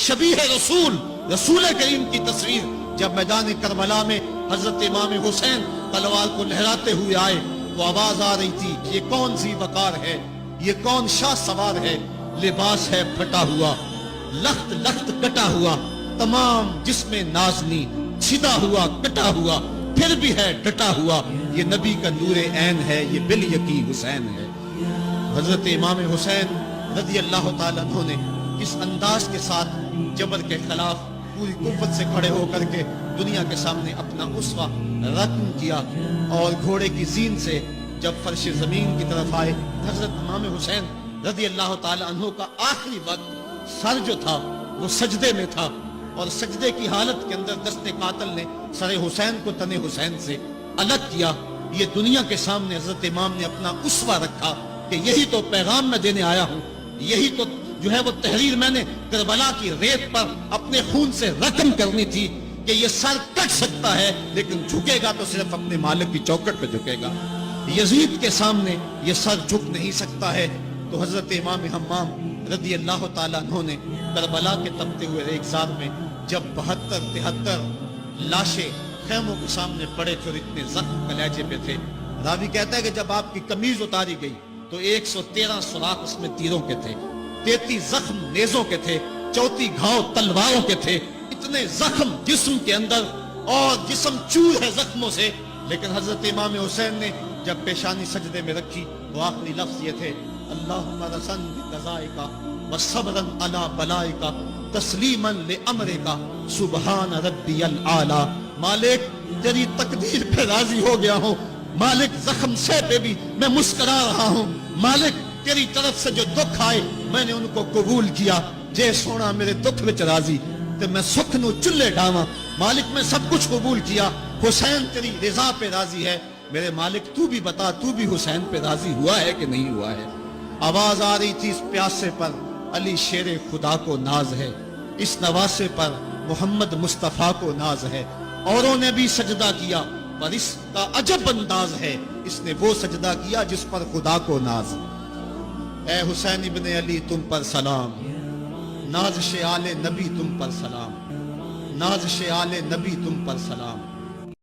شبیہ رسول رسول کریم کی تصویر جب میدان کربلا میں حضرت امام حسین تلوار کو لہراتے ہوئے آئے تو آواز آ رہی تھی یہ کون ذی وقار ہے، یہ کون شاہ سوار ہے، لباس ہے پھٹا ہوا، لخت لخت کٹا ہوا، تمام جسم نازنی چھدا ہوا کٹا ہوا، پھر بھی ہے ڈٹا ہوا، یہ نبی کا نور عین ہے، یہ بالیقین حسین ہے۔ حضرت امام حسین رضی اللہ تعالیٰ عنہ نے اس انداز کے ساتھ جبر کے خلاف پوری قوت سے کھڑے ہو کر کے دنیا کے سامنے اپنا اسوہ رقم کیا، اور گھوڑے کی زین سے جب فرش زمین کی طرف آئے، حضرت امام حسین رضی اللہ تعالیٰ عنہ کا آخری وقت سر جو تھا وہ سجدے میں تھا، اور سجدے کی حالت کے اندر دست قاتل نے سر حسین کو تن حسین سے الگ کیا۔ یہ دنیا کے سامنے حضرت امام نے اپنا اسوہ رکھا کہ یہی تو پیغام میں دینے آیا ہوں، یہی تو جو ہے وہ تحریر میں نے کربلا کی ریت پر اپنے خون سے رقم کرنی تھی کہ یہ سر کٹ سکتا ہے لیکن جھکے گا تو صرف اپنے مالک کی چوکٹ پہ جھکے گا، یزید کے سامنے یہ سر جھک نہیں سکتا ہے۔ تو حضرت امام حمام رضی اللہ تعالیٰ عنہ نے کربلا کے تپتے ہوئے ریگزار میں جب 72-73 لاشیں خیموں کے سامنے پڑے تھے اور اتنے زخم کلیجے پہ تھے، راوی کہتا ہے کہ جب آپ کی قمیض اتاری گئی تو 113 سوراخ اس میں تیروں کے تھے، 33 زخم نیزوں کے تھے، 34 گھاؤ تلواروں کے تھے، اتنے زخم جسم کے اندر، اور جسم چور ہے زخموں سے۔ لیکن حضرت امام حسین نے جب پیشانی سجدے میں رکھی وہ آخری لفظ یہ تھے اللہم رسن بقضائک وصبرن علی بلائک تسلیما لامرک سبحان ربی الاعلی۔ مالک تیری تقدیر پہ راضی ہو گیا ہوں، مالک زخم سے پہ بھی میں مسکرا رہا ہوں، مالک تیری طرف سے جو دکھ آئے میں نے ان کو قبول کیا، جے سونا میرے دکھ وچ راضی تے میں سکھ نو چلے ڈاواں، مالک میں سب کچھ قبول کیا، حسین تیری رضا پہ راضی ہے، میرے مالک تو بھی بتا تو بھی حسین پہ راضی ہوا ہے کہ نہیں ہوا ہے۔ آواز آ رہی تھی اس پیاسے پر علی شیر خدا کو ناز ہے، اس نواسے پر محمد مصطفیٰ کو ناز ہے، اوروں نے بھی سجدہ کیا پر اس کا عجب انداز ہے، اس نے وہ سجدہ کیا جس پر خدا کو ناز۔ اے حسین ابن علی تم پر سلام، نازش آل نبی تم پر سلام، نازش آل نبی تم پر سلام۔